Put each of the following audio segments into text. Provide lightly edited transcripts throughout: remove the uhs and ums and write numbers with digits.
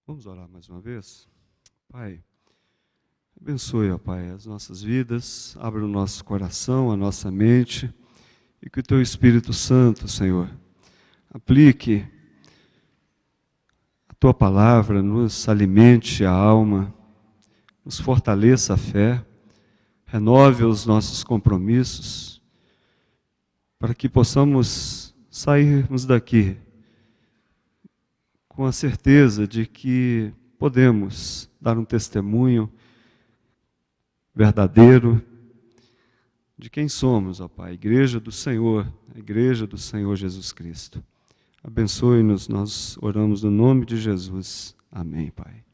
Vamos orar mais uma vez? Pai, abençoe, ó Pai, as nossas vidas, abra o nosso coração, a nossa mente, e que o Teu Espírito Santo, Senhor, aplique a Tua palavra, nos alimente a alma, nos fortaleça a fé, renove os nossos compromissos, para que possamos sairmos daqui com a certeza de que podemos dar um testemunho verdadeiro de quem somos, ó Pai, Igreja do Senhor, a Igreja do Senhor Jesus Cristo. Abençoe-nos, nós oramos no nome de Jesus. Amém, Pai.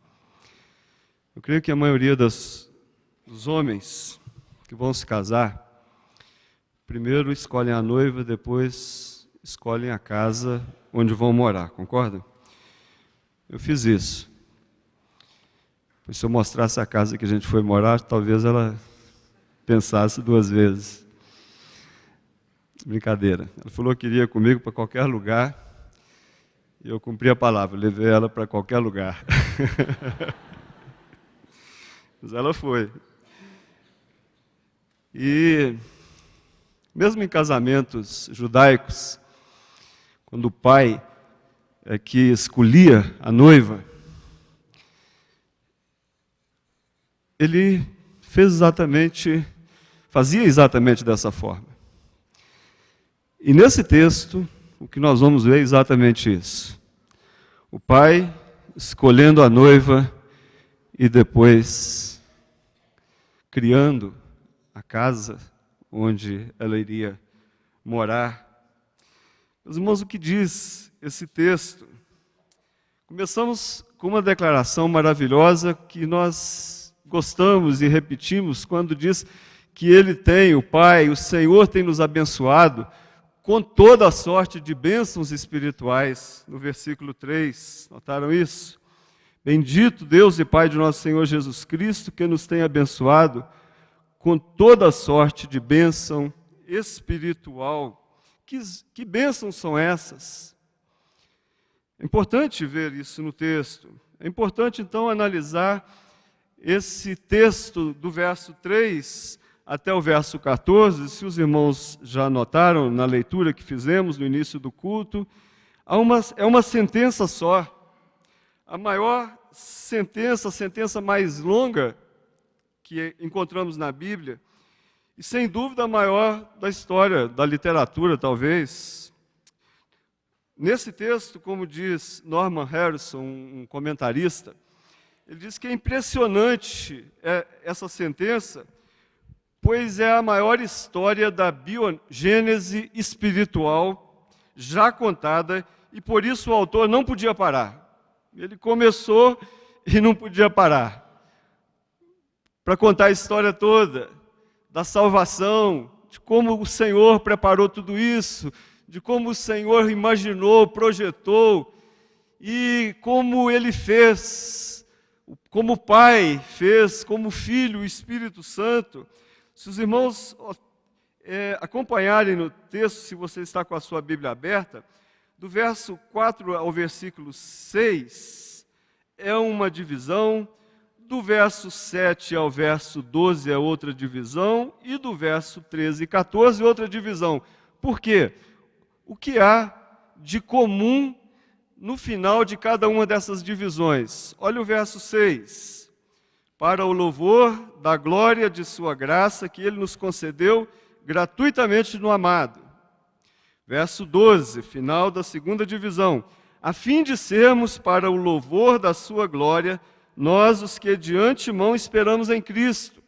Eu creio que a maioria dos homens que vão se casar, primeiro escolhem a noiva, depois escolhem a casa onde vão morar, concorda? Eu fiz isso. Pois se eu mostrasse a casa que a gente foi morar, talvez ela pensasse duas vezes. Brincadeira. Ela falou que iria comigo para qualquer lugar, e eu cumpri a palavra, levei ela para qualquer lugar. Mas ela foi. E mesmo em casamentos judaicos, quando o pai que escolhia a noiva, ele fazia exatamente dessa forma. E nesse texto, o que nós vamos ver é exatamente isso. O pai escolhendo a noiva e depois criando a casa onde ela iria morar. Meus irmãos, o que diz esse texto? Começamos com uma declaração maravilhosa que nós gostamos e repetimos quando diz que Ele tem, o Pai, o Senhor tem nos abençoado com toda a sorte de bênçãos espirituais, no versículo 3, notaram isso? Bendito Deus e Pai de nosso Senhor Jesus Cristo, que nos tem abençoado com toda a sorte de bênção espiritual. Que bênçãos são essas? É importante ver isso no texto. É importante, então, analisar esse texto do verso 3 até o verso 14. Se os irmãos já notaram na leitura que fizemos no início do culto, é uma sentença só. A maior sentença, a sentença mais longa que encontramos na Bíblia, e sem dúvida a maior da história, da literatura, talvez. Nesse texto, como diz Norman Harrison, um comentarista, ele diz que é impressionante essa sentença, pois é a maior história da biogênese espiritual já contada, e por isso o autor não podia parar. Ele começou e não podia parar para contar a história toda da salvação, de como o Senhor preparou tudo isso, de como o Senhor imaginou, projetou, e como Ele fez, como o Pai fez, como o Filho, o Espírito Santo. Se os irmãos acompanharem no texto, se você está com a sua Bíblia aberta, do verso 4 ao versículo 6, é uma divisão. Do verso 7 ao verso 12 é outra divisão, e do verso 13 e 14 outra divisão. Por quê? O que há de comum no final de cada uma dessas divisões? Olha o verso 6. Para o louvor da glória de sua graça que Ele nos concedeu gratuitamente no amado. Verso 12, final da segunda divisão. A fim de sermos para o louvor da sua glória, nós, os que de antemão esperamos em Cristo.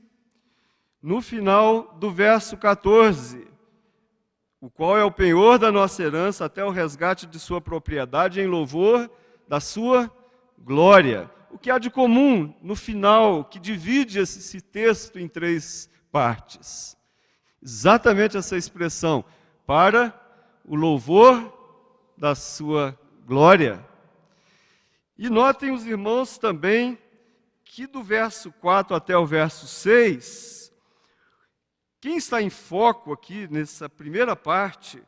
No final do verso 14, o qual é o penhor da nossa herança até o resgate de sua propriedade em louvor da sua glória. O que há de comum no final, que divide esse texto em três partes? Exatamente essa expressão, para o louvor da sua glória. E notem os irmãos também que do verso 4 até o verso 6, quem está em foco aqui nessa primeira parte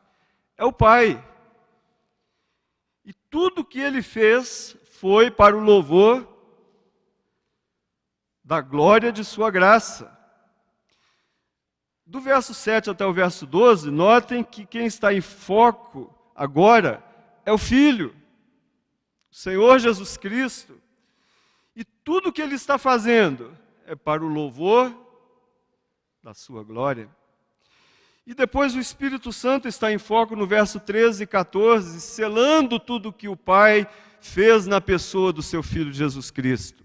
é o Pai. E tudo que Ele fez foi para o louvor da glória de sua graça. Do verso 7 até o verso 12, notem que quem está em foco agora é o Filho, o Senhor Jesus Cristo. E tudo que Ele está fazendo é para o louvor da sua glória. E depois o Espírito Santo está em foco no verso 13 e 14, selando tudo que o Pai fez na pessoa do seu Filho Jesus Cristo.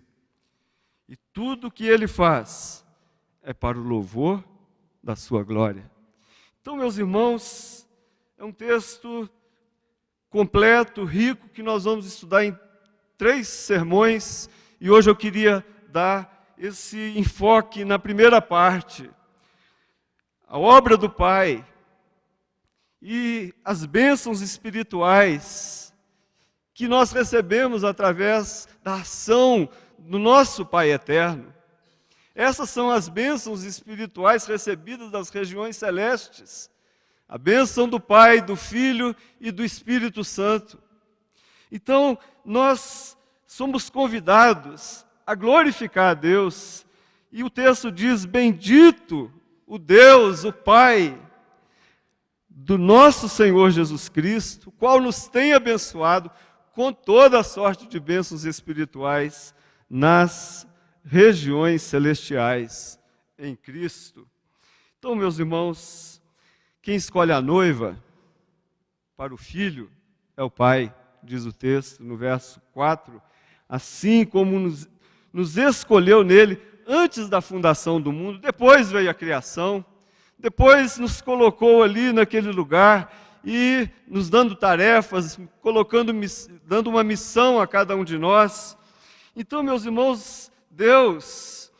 E tudo que Ele faz é para o louvor da sua glória. Então, meus irmãos, é um texto completo, rico, que nós vamos estudar em 3 sermões, e hoje eu queria dar esse enfoque na primeira parte. A obra do Pai e as bênçãos espirituais que nós recebemos através da ação do nosso Pai eterno. Essas são as bênçãos espirituais recebidas das regiões celestes. A bênção do Pai, do Filho e do Espírito Santo. Então, nós somos convidados a glorificar a Deus. E o texto diz: bendito o Deus, o Pai do nosso Senhor Jesus Cristo, o qual nos tem abençoado com toda a sorte de bênçãos espirituais nas regiões celestiais em Cristo. Então, meus irmãos, quem escolhe a noiva para o filho é o Pai, diz o texto no verso 4, assim como nos escolheu nele antes da fundação do mundo, depois veio a criação, depois nos colocou ali naquele lugar e nos dando tarefas, dando uma missão a cada um de nós. Então, meus irmãos, Deus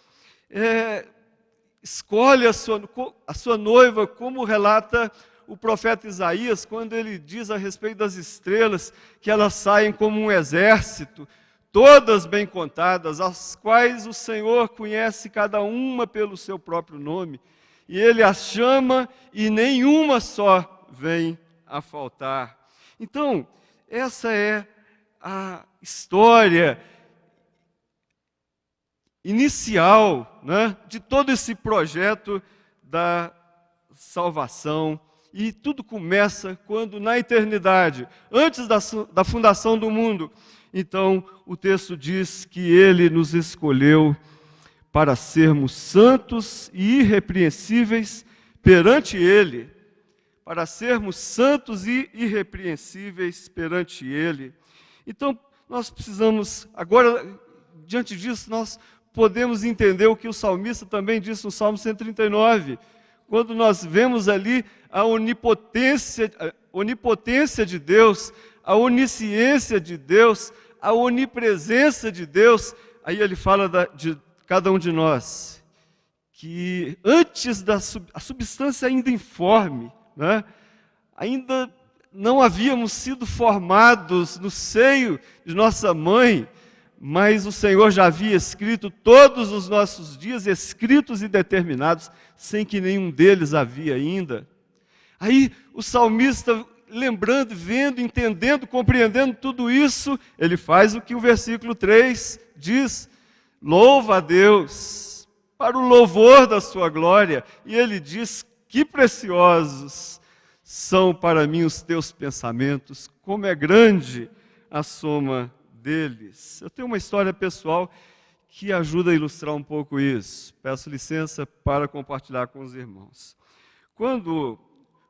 escolhe a sua noiva, como relata o profeta Isaías, quando ele diz a respeito das estrelas, que elas saem como um exército, todas bem contadas, as quais o Senhor conhece cada uma pelo seu próprio nome, e Ele as chama e nenhuma só vem a faltar. Então, essa é a história inicial, né, de todo esse projeto da salvação. E tudo começa quando, na eternidade, antes da fundação do mundo, então o texto diz que Ele nos escolheu para sermos santos e irrepreensíveis perante Ele. Para sermos santos e irrepreensíveis perante Ele. Então, nós precisamos, agora, diante disso, nós podemos entender o que o salmista também disse no Salmo 139, quando nós vemos ali a onipotência de Deus, a onisciência de Deus, a onipresença de Deus. Aí ele fala de cada um de nós, que antes a substância ainda informe, né, ainda não havíamos sido formados no seio de nossa mãe, mas o Senhor já havia escrito todos os nossos dias, escritos e determinados, sem que nenhum deles havia ainda. Aí o salmista, lembrando, vendo, entendendo, compreendendo tudo isso, ele faz o que o versículo 3 diz: louva a Deus para o louvor da sua glória. E ele diz: que preciosos são para mim os teus pensamentos, como é grande a soma deles. Eu tenho uma história pessoal que ajuda a ilustrar um pouco isso. Peço licença para compartilhar com os irmãos. Quando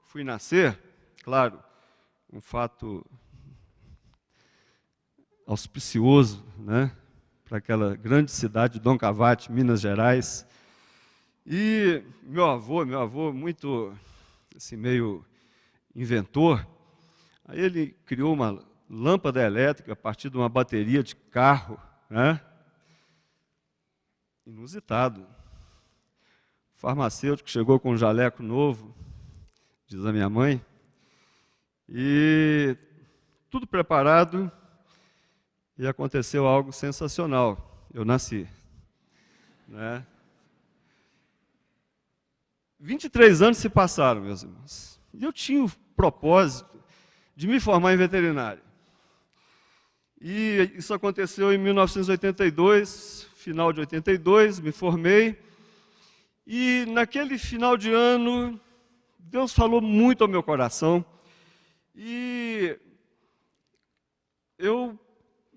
fui nascer, claro, um fato auspicioso, né, para aquela grande cidade de Dom Cavate, Minas Gerais. E meu avô muito, assim, meio inventor, aí ele criou uma lâmpada elétrica a partir de uma bateria de carro, né? Inusitado. O farmacêutico chegou com um jaleco novo, diz a minha mãe, e tudo preparado, e aconteceu algo sensacional. Eu nasci, né? 23 anos se passaram, meus irmãos, e eu tinha o propósito de me formar em veterinária. E isso aconteceu em 1982, final de 82, me formei. E naquele final de ano, Deus falou muito ao meu coração. E eu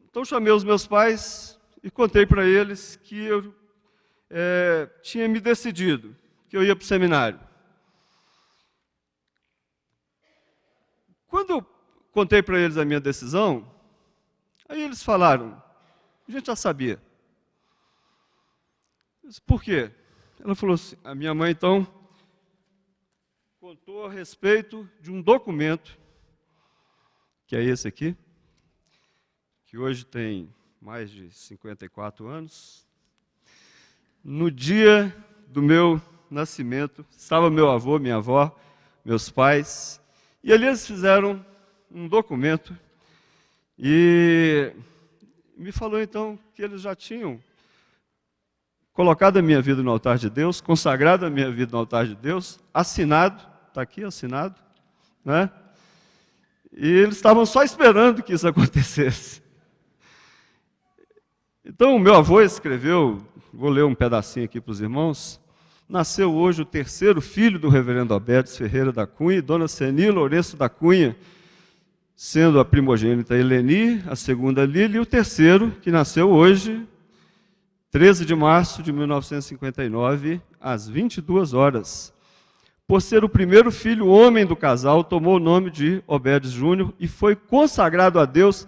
então chamei os meus pais e contei para eles que eu tinha me decidido, que eu ia para o seminário. Quando eu contei para eles a minha decisão, aí eles falaram, a gente já sabia. Eu disse, por quê? Ela falou assim, a minha mãe então contou a respeito de um documento, que é esse aqui, que hoje tem mais de 54 anos. No dia do meu nascimento, estava meu avô, minha avó, meus pais, e ali eles fizeram um documento e me falou então que eles já tinham colocado a minha vida no altar de Deus, consagrado a minha vida no altar de Deus, assinado, está aqui assinado, né? E eles estavam só esperando que isso acontecesse. Então o meu avô escreveu, vou ler um pedacinho aqui para os irmãos. Nasceu hoje o terceiro filho do reverendo Alberto Ferreira da Cunha e dona Ceni Lourenço da Cunha, sendo a primogênita Eleni, a segunda Lília, e o terceiro, que nasceu hoje, 13 de março de 1959, às 22 horas. Por ser o primeiro filho homem do casal, tomou o nome de Obedes Júnior e foi consagrado a Deus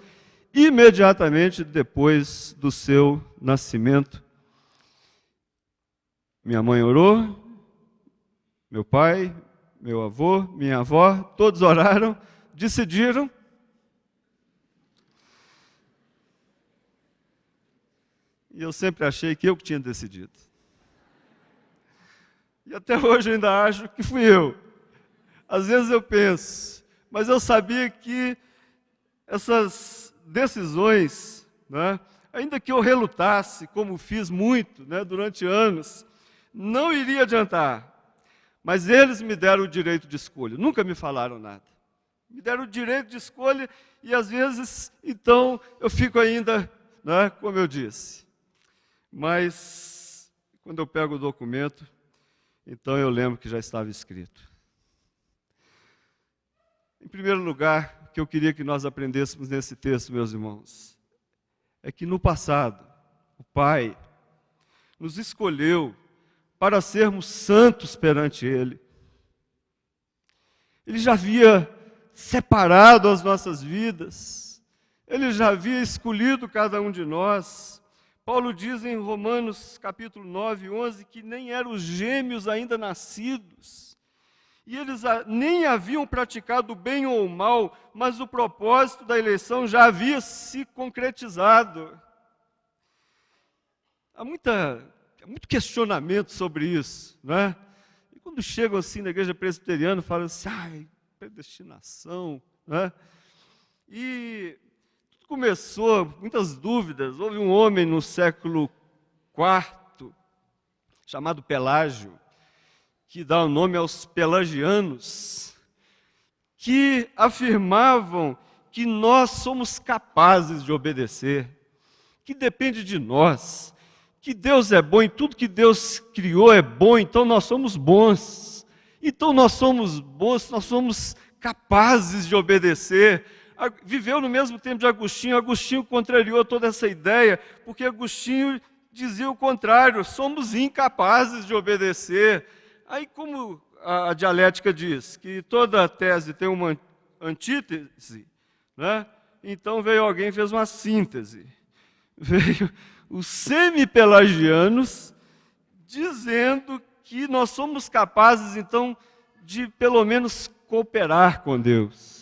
imediatamente depois do seu nascimento. Minha mãe orou, meu pai, meu avô, minha avó, todos oraram, decidiram. E eu sempre achei que eu que tinha decidido. E até hoje eu ainda acho que fui eu. Às vezes eu penso, mas eu sabia que essas decisões, né, ainda que eu relutasse, como fiz muito, né, durante anos, não iria adiantar. Mas eles me deram o direito de escolha, nunca me falaram nada. Me deram o direito de escolha e às vezes, então, eu fico ainda, né, como eu disse. Mas, quando eu pego o documento, então eu lembro que já estava escrito. Em primeiro lugar, o que eu queria que nós aprendêssemos nesse texto, meus irmãos, é que no passado, o Pai nos escolheu para sermos santos perante Ele. Ele já havia separado as nossas vidas, Ele já havia escolhido cada um de nós. Paulo diz em Romanos capítulo 9, 11, que nem eram os gêmeos ainda nascidos, e eles nem haviam praticado o bem ou o mal, mas o propósito da eleição já havia se concretizado. Há muito questionamento sobre isso, né? E quando chegam assim na igreja presbiteriana, falam assim, predestinação, né? E tudo começou, muitas dúvidas. Houve um homem no século IV, chamado Pelágio, que dá o nome aos pelagianos, que afirmavam que nós somos capazes de obedecer, que depende de nós, que Deus é bom e tudo que Deus criou é bom, então nós somos bons. Então nós somos bons, nós somos capazes de obedecer. Viveu no mesmo tempo de Agostinho. Agostinho contrariou toda essa ideia, porque Agostinho dizia o contrário, somos incapazes de obedecer. Aí, como a dialética diz, que toda tese tem uma antítese, né? Então veio alguém e fez uma síntese. Veio os semi-pelagianos dizendo que nós somos capazes, então, de pelo menos cooperar com Deus.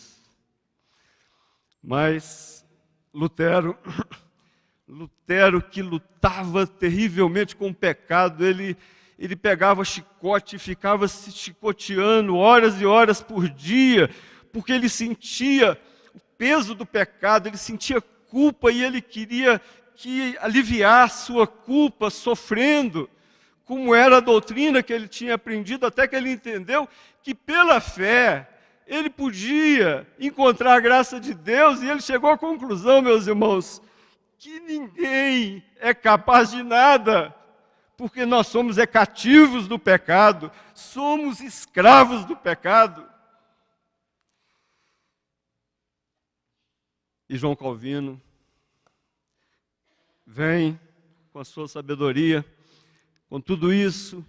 Mas Lutero que lutava terrivelmente com o pecado, ele pegava chicote e ficava se chicoteando horas e horas por dia, porque ele sentia o peso do pecado, ele sentia culpa e ele queria que aliviar sua culpa sofrendo, como era a doutrina que ele tinha aprendido, até que ele entendeu que pela fé ele podia encontrar a graça de Deus, e ele chegou à conclusão, meus irmãos, que ninguém é capaz de nada, porque nós somos cativos do pecado, somos escravos do pecado. E João Calvino vem com a sua sabedoria, com tudo isso,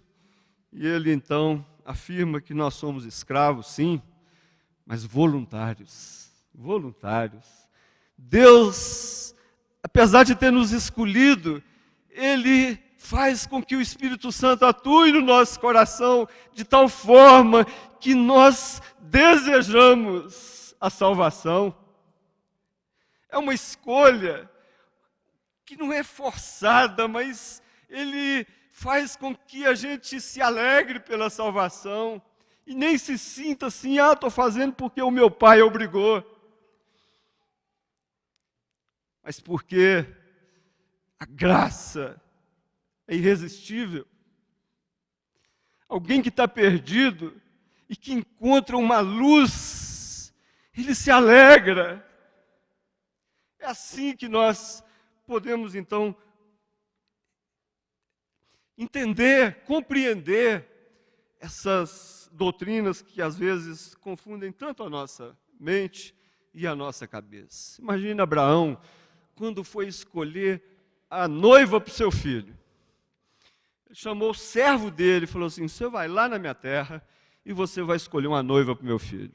e ele então afirma que nós somos escravos, sim, mas voluntários. Voluntários. Deus, apesar de ter nos escolhido, Ele faz com que o Espírito Santo atue no nosso coração de tal forma que nós desejamos a salvação. É uma escolha que não é forçada, mas Ele faz com que a gente se alegre pela salvação e nem se sinta assim, estou fazendo porque o meu pai obrigou. Mas porque a graça é irresistível. Alguém que está perdido e que encontra uma luz, ele se alegra. É assim que nós podemos, então, entender, compreender essas doutrinas que às vezes confundem tanto a nossa mente e a nossa cabeça. Imagina Abraão, quando foi escolher a noiva para o seu filho. Ele chamou o servo dele e falou assim: você vai lá na minha terra e você vai escolher uma noiva para o meu filho.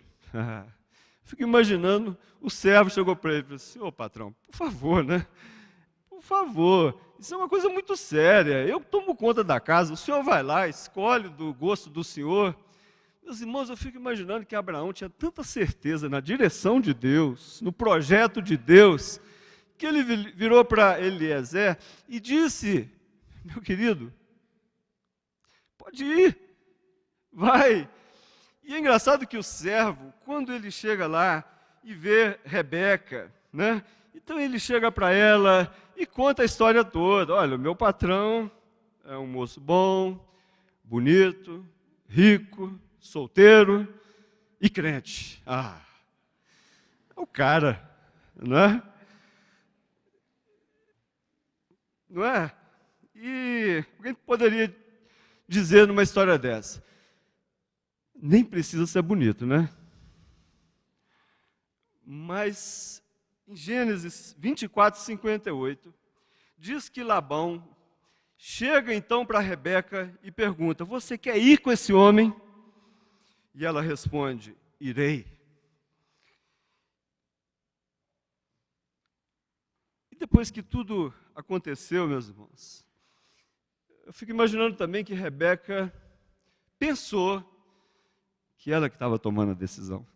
Fico imaginando, o servo chegou para ele e falou assim: ô patrão, por favor, né? Por favor, isso é uma coisa muito séria, eu tomo conta da casa, o senhor vai lá, escolhe do gosto do senhor. Meus irmãos, eu fico imaginando que Abraão tinha tanta certeza na direção de Deus, no projeto de Deus, que ele virou para Eliezer e disse: meu querido, pode ir, vai. E é engraçado que o servo, quando ele chega lá e vê Rebeca, né? Então ele chega para ela e conta a história toda. Olha, o meu patrão é um moço bom, bonito, rico, solteiro e crente. É o cara, não é? Não é? E alguém poderia dizer numa história dessa: nem precisa ser bonito, né? Mas em Gênesis 24, 58, diz que Labão chega então para Rebeca e pergunta: você quer ir com esse homem? E ela responde: irei. E depois que tudo aconteceu, meus irmãos, eu fico imaginando também que Rebeca pensou que ela que estava tomando a decisão,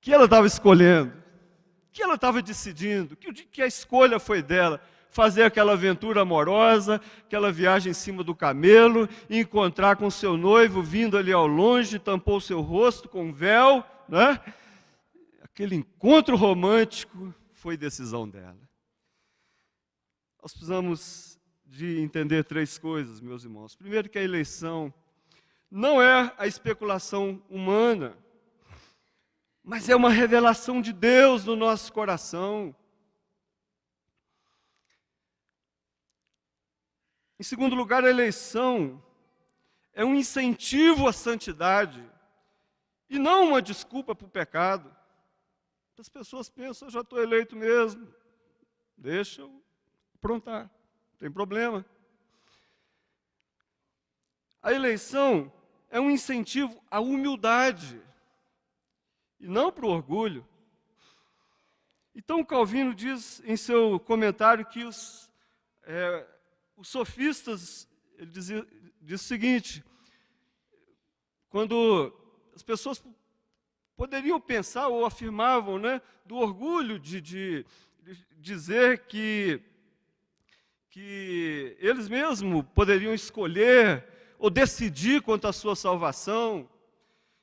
que ela estava escolhendo, que ela estava decidindo, que a escolha foi dela, fazer aquela aventura amorosa, aquela viagem em cima do camelo, encontrar com seu noivo vindo ali ao longe, tampou seu rosto com um véu, né? Aquele encontro romântico foi decisão dela. Nós precisamos de entender três coisas, meus irmãos. Primeiro, que a eleição não é a especulação humana, mas é uma revelação de Deus no nosso coração. Em segundo lugar, a eleição é um incentivo à santidade e não uma desculpa para o pecado. As pessoas pensam: eu já estou eleito mesmo, deixa eu aprontar, não tem problema. A eleição é um incentivo à humildade e não para o orgulho. Então Calvino diz em seu comentário que os sofistas, ele diz o seguinte: quando as pessoas poderiam pensar ou afirmavam, né, do orgulho de dizer que eles mesmos poderiam escolher ou decidir quanto à sua salvação.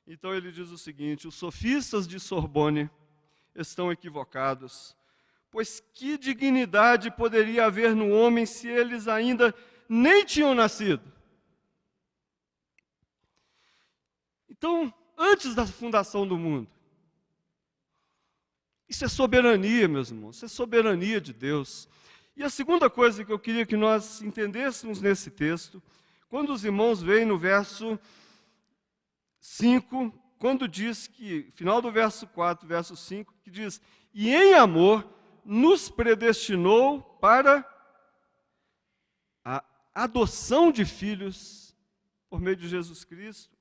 Então ele diz o seguinte: os sofistas de Sorbonne estão equivocados, pois que dignidade poderia haver no homem se eles ainda nem tinham nascido? Então, antes da fundação do mundo. Isso é soberania, meus irmãos, isso é soberania de Deus. E a segunda coisa que eu queria que nós entendêssemos nesse texto, quando os irmãos veem no verso 5, quando diz que, final do verso 4, verso 5, que diz, e em amor nos predestinou para a adoção de filhos por meio de Jesus Cristo.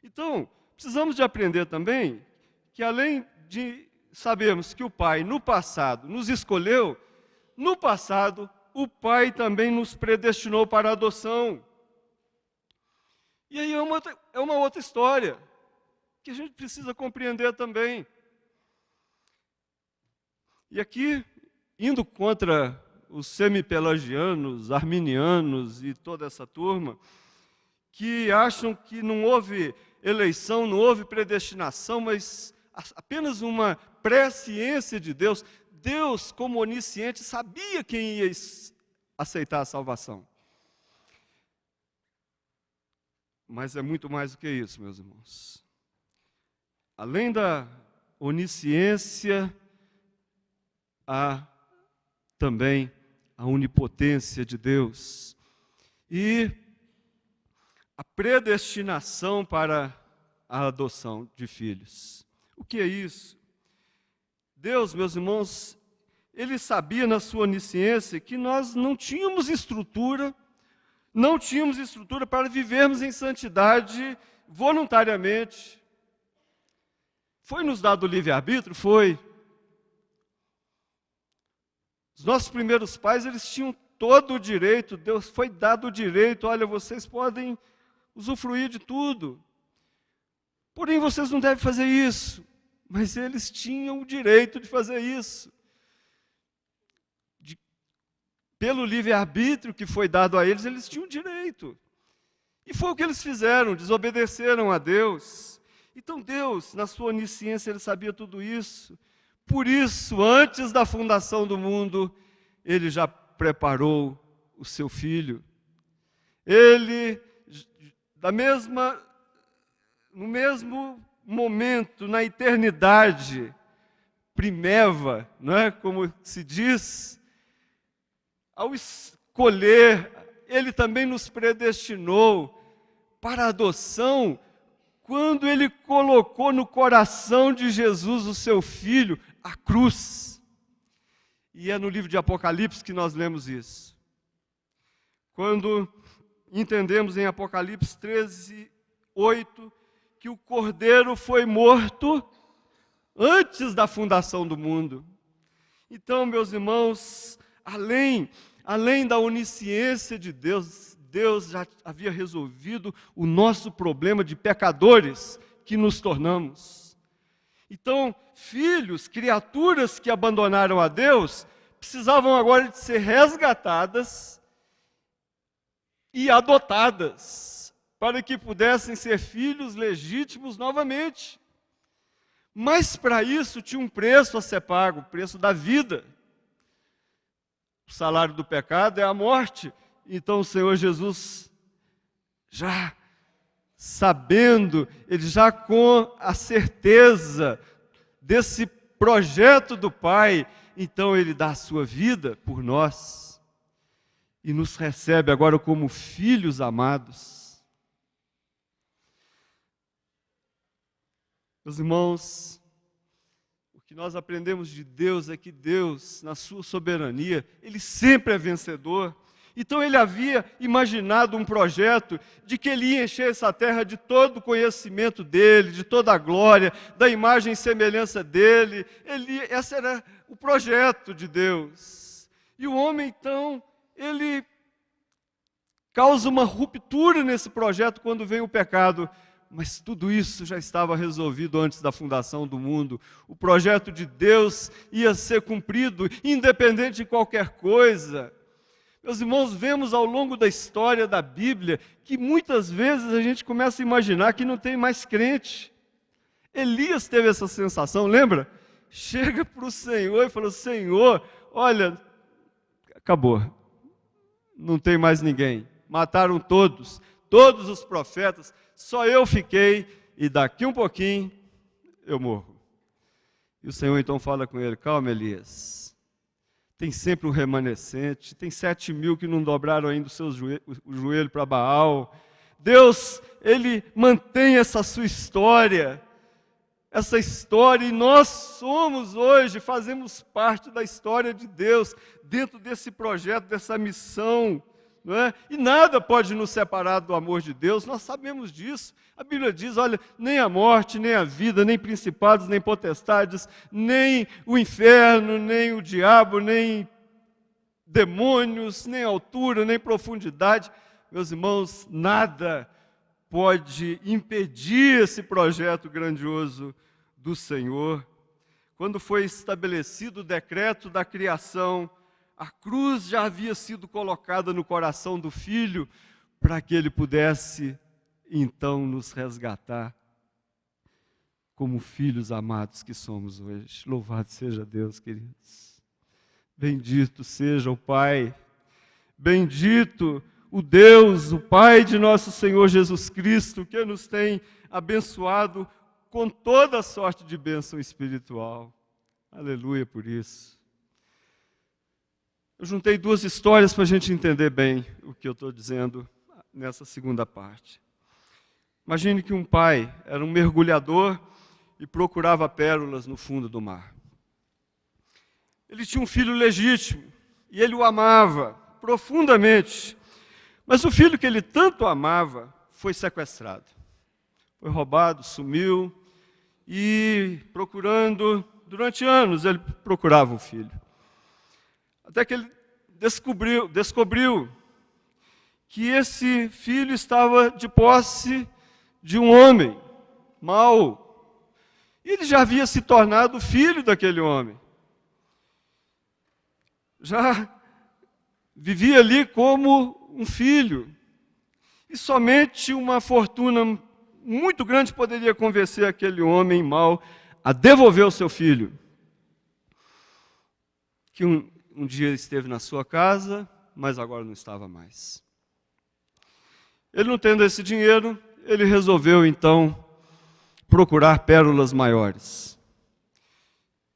Então, precisamos de aprender também que além de sabermos que o Pai no passado nos escolheu, no passado o Pai também nos predestinou para a adoção. E aí é uma outra história que a gente precisa compreender também. E aqui, indo contra os semipelagianos, arminianos e toda essa turma, que acham que não houve eleição, não houve predestinação, mas apenas uma presciência de Deus. Deus, como onisciente, sabia quem ia aceitar a salvação. Mas é muito mais do que isso, meus irmãos. Além da onisciência, há também a onipotência de Deus. E a predestinação para a adoção de filhos. O que é isso? Deus, meus irmãos, Ele sabia na sua onisciência que nós não tínhamos estrutura para vivermos em santidade voluntariamente. Foi nos dado o livre-arbítrio? Foi. Os nossos primeiros pais, eles tinham todo o direito, Deus foi dado o direito, olha, vocês podem usufruir de tudo. Porém, vocês não devem fazer isso. Mas eles tinham o direito de fazer isso. Pelo livre-arbítrio que foi dado a eles, eles tinham o direito. E foi o que eles fizeram, desobedeceram a Deus. Então Deus, na sua onisciência, Ele sabia tudo isso. Por isso, antes da fundação do mundo, Ele já preparou o seu Filho. Ele, no mesmo momento, na eternidade, primeva, não é? Como se diz, ao escolher, Ele também nos predestinou para a adoção, quando Ele colocou no coração de Jesus, o seu Filho, a cruz. E é no livro de Apocalipse que nós lemos isso. Quando entendemos em Apocalipse 13, 8, que o Cordeiro foi morto antes da fundação do mundo. Então, meus irmãos, além da onisciência de Deus, Deus já havia resolvido o nosso problema de pecadores que nos tornamos. Então, filhos, criaturas que abandonaram a Deus, precisavam agora de ser resgatadas e adotadas, para que pudessem ser filhos legítimos novamente. Mas para isso tinha um preço a ser pago, o preço da vida. O salário do pecado é a morte. Então o Senhor Jesus, já sabendo, Ele já com a certeza desse projeto do Pai, então Ele dá a sua vida por nós e nos recebe agora como filhos amados. Meus irmãos, o que nós aprendemos de Deus é que Deus, na sua soberania, Ele sempre é vencedor. Então Ele havia imaginado um projeto de que Ele ia encher essa terra de todo o conhecimento dEle, de toda a glória, da imagem e semelhança dEle. Esse era o projeto de Deus. E o homem, então, ele causa uma ruptura nesse projeto quando vem o pecado. Mas tudo isso já estava resolvido antes da fundação do mundo. O projeto de Deus ia ser cumprido, independente de qualquer coisa. Meus irmãos, vemos ao longo da história da Bíblia que muitas vezes a gente começa a imaginar que não tem mais crente. Elias teve essa sensação, lembra? Chega para o Senhor e fala: Senhor, olha, acabou, não tem mais ninguém. Mataram todos os profetas, só eu fiquei e daqui um pouquinho eu morro. E o Senhor então fala com ele: calma, Elias, tem sempre um remanescente, tem 7.000 que não dobraram ainda o joelho para Baal. Deus, Ele mantém essa sua história, e nós somos hoje, fazemos parte da história de Deus, dentro desse projeto, dessa missão, não é? E nada pode nos separar do amor de Deus, nós sabemos disso. A Bíblia diz, olha, nem a morte, nem a vida, nem principados, nem potestades, nem o inferno, nem o diabo, nem demônios, nem altura, nem profundidade. Meus irmãos, nada pode impedir esse projeto grandioso do Senhor. Quando foi estabelecido o decreto da criação, a cruz já havia sido colocada no coração do Filho, para que Ele pudesse, então, nos resgatar, como filhos amados que somos hoje. Louvado seja Deus, queridos. Bendito seja o Pai, bendito o Deus, o Pai de nosso Senhor Jesus Cristo, que nos tem abençoado com toda sorte de bênção espiritual. Aleluia por isso. Eu juntei duas histórias para a gente entender bem o que eu estou dizendo nessa segunda parte. Imagine que um pai era um mergulhador e procurava pérolas no fundo do mar. Ele tinha um filho legítimo e ele o amava profundamente. Mas o filho que ele tanto amava foi sequestrado. Foi roubado, sumiu e procurando, durante anos ele procurava o filho. Até que ele descobriu que esse filho estava de posse de um homem mau. E ele já havia se tornado filho daquele homem. Já vivia ali como um filho. E somente uma fortuna muito grande poderia convencer aquele homem mau a devolver o seu filho. Que um dia esteve na sua casa, mas agora não estava mais. Ele, não tendo esse dinheiro, ele resolveu então procurar pérolas maiores.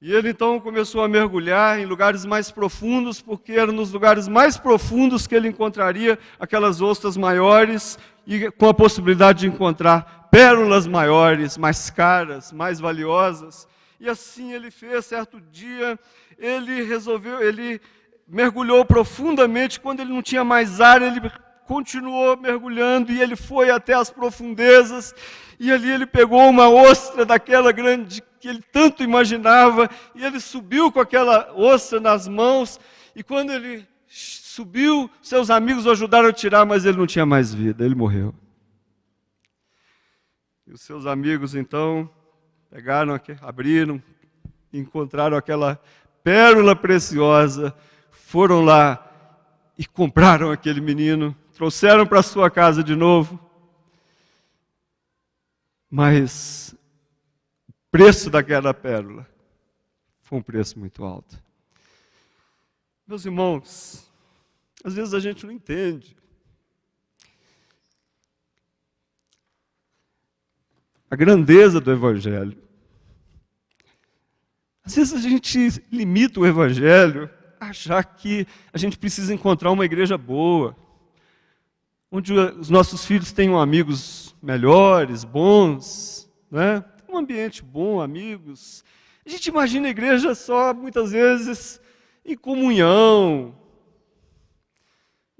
E ele então começou a mergulhar em lugares mais profundos, porque eram nos lugares mais profundos que ele encontraria aquelas ostras maiores e com a possibilidade de encontrar pérolas maiores, mais caras, mais valiosas. E assim ele fez. Certo dia, ele mergulhou profundamente. Quando ele não tinha mais ar, ele continuou mergulhando e ele foi até as profundezas. E ali ele pegou uma ostra daquela grande que ele tanto imaginava, e ele subiu com aquela ostra nas mãos, e quando ele subiu, seus amigos o ajudaram a tirar, mas ele não tinha mais vida, ele morreu. E os seus amigos então pegaram, abriram, encontraram aquela pérola preciosa, foram lá e compraram aquele menino, trouxeram para sua casa de novo, mas o preço daquela pérola foi um preço muito alto. Meus irmãos, às vezes a gente não entende a grandeza do Evangelho. Às vezes a gente limita o Evangelho a achar que a gente precisa encontrar uma igreja boa, onde os nossos filhos tenham amigos melhores, bons, né? Um ambiente bom, amigos. A gente imagina a igreja só, muitas vezes, em comunhão.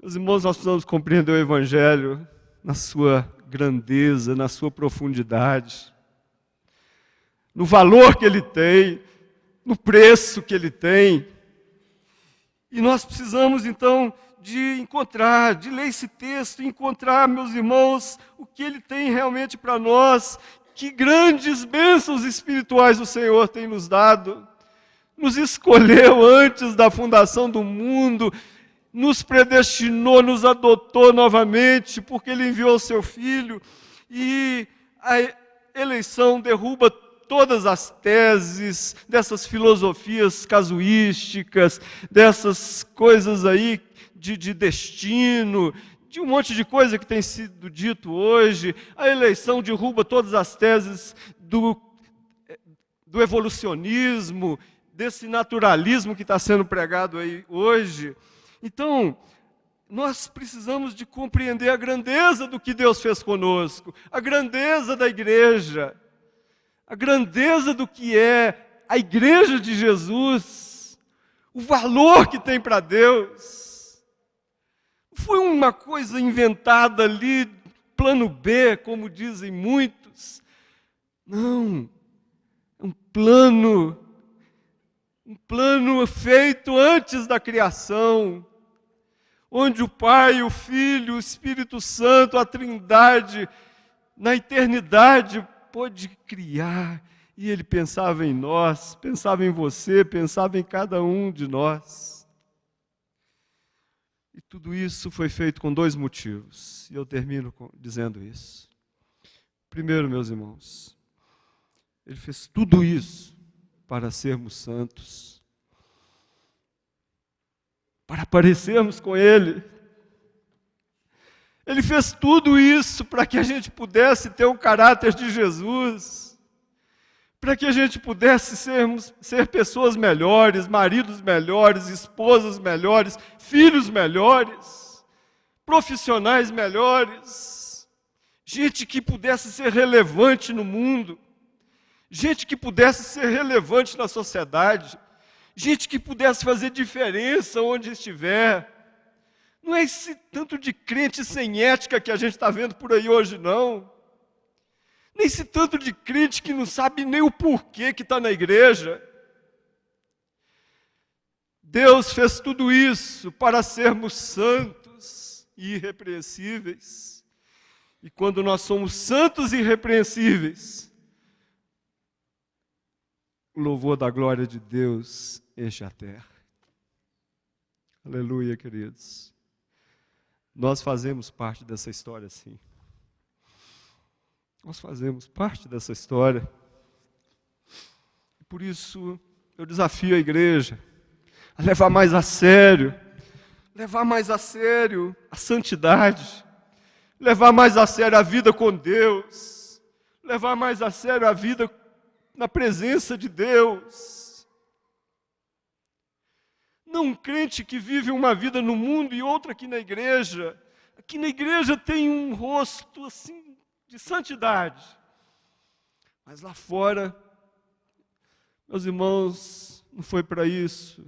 Meus irmãos, nós precisamos compreender o Evangelho na sua grandeza, na sua profundidade, no valor que ele tem, no preço que ele tem. E nós precisamos, então, de ler esse texto, encontrar, meus irmãos, o que ele tem realmente para nós. Que grandes bênçãos espirituais o Senhor tem nos dado. Nos escolheu antes da fundação do mundo, nos predestinou, nos adotou novamente, porque Ele enviou o Seu Filho. E a eleição derruba todas as teses dessas filosofias casuísticas, dessas coisas aí de destino, de um monte de coisa que tem sido dito hoje. A eleição derruba todas as teses do evolucionismo, desse naturalismo que está sendo pregado aí hoje. Então, nós precisamos de compreender a grandeza do que Deus fez conosco, a grandeza da igreja, a grandeza do que é a igreja de Jesus, o valor que tem para Deus. Não foi uma coisa inventada ali, plano B, como dizem muitos. Não, é um plano feito antes da criação, onde o Pai, o Filho, o Espírito Santo, a Trindade, na eternidade, pôde criar. E Ele pensava em nós, pensava em você, pensava em cada um de nós. E tudo isso foi feito com 2 motivos. E eu termino dizendo isso. Primeiro, meus irmãos, Ele fez tudo isso para sermos santos, para parecermos com Ele. Ele fez tudo isso para que a gente pudesse ter o caráter de Jesus, para que a gente pudesse ser pessoas melhores, maridos melhores, esposas melhores, filhos melhores, profissionais melhores, gente que pudesse ser relevante no mundo, gente que pudesse ser relevante na sociedade, gente que pudesse fazer diferença onde estiver. Não é esse tanto de crente sem ética que a gente está vendo por aí hoje, não. Nem esse tanto de crente que não sabe nem o porquê que está na igreja. Deus fez tudo isso para sermos santos e irrepreensíveis. E quando nós somos santos e irrepreensíveis, o louvor da glória de Deus enche a terra. Aleluia, queridos. Nós fazemos parte dessa história, sim. Nós fazemos parte dessa história. Por isso, eu desafio a igreja a levar mais a sério a santidade, levar mais a sério a vida com Deus, levar mais a sério a vida na presença de Deus. Não um crente que vive uma vida no mundo e outra aqui na igreja. Aqui na igreja tem um rosto assim de santidade, mas lá fora, meus irmãos, não foi para isso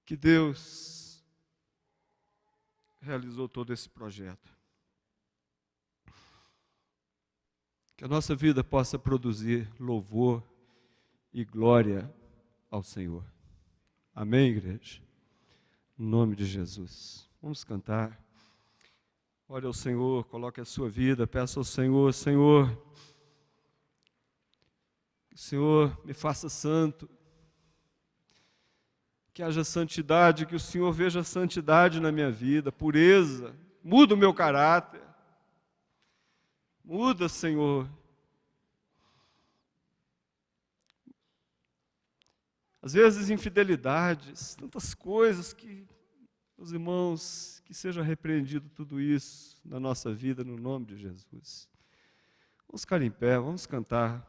que Deus realizou todo esse projeto. Que a nossa vida possa produzir louvor e glória ao Senhor. Amém, igreja? Em nome de Jesus. Vamos cantar. Ore ao Senhor, coloque a sua vida, peça ao Senhor, Senhor, que o Senhor me faça santo, que haja santidade, que o Senhor veja santidade na minha vida, pureza, muda o meu caráter, muda, Senhor. Às vezes infidelidades, tantas coisas que, meus irmãos, que seja repreendido tudo isso na nossa vida, no nome de Jesus. Vamos ficar em pé, vamos cantar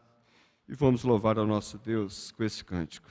e vamos louvar ao nosso Deus com esse cântico.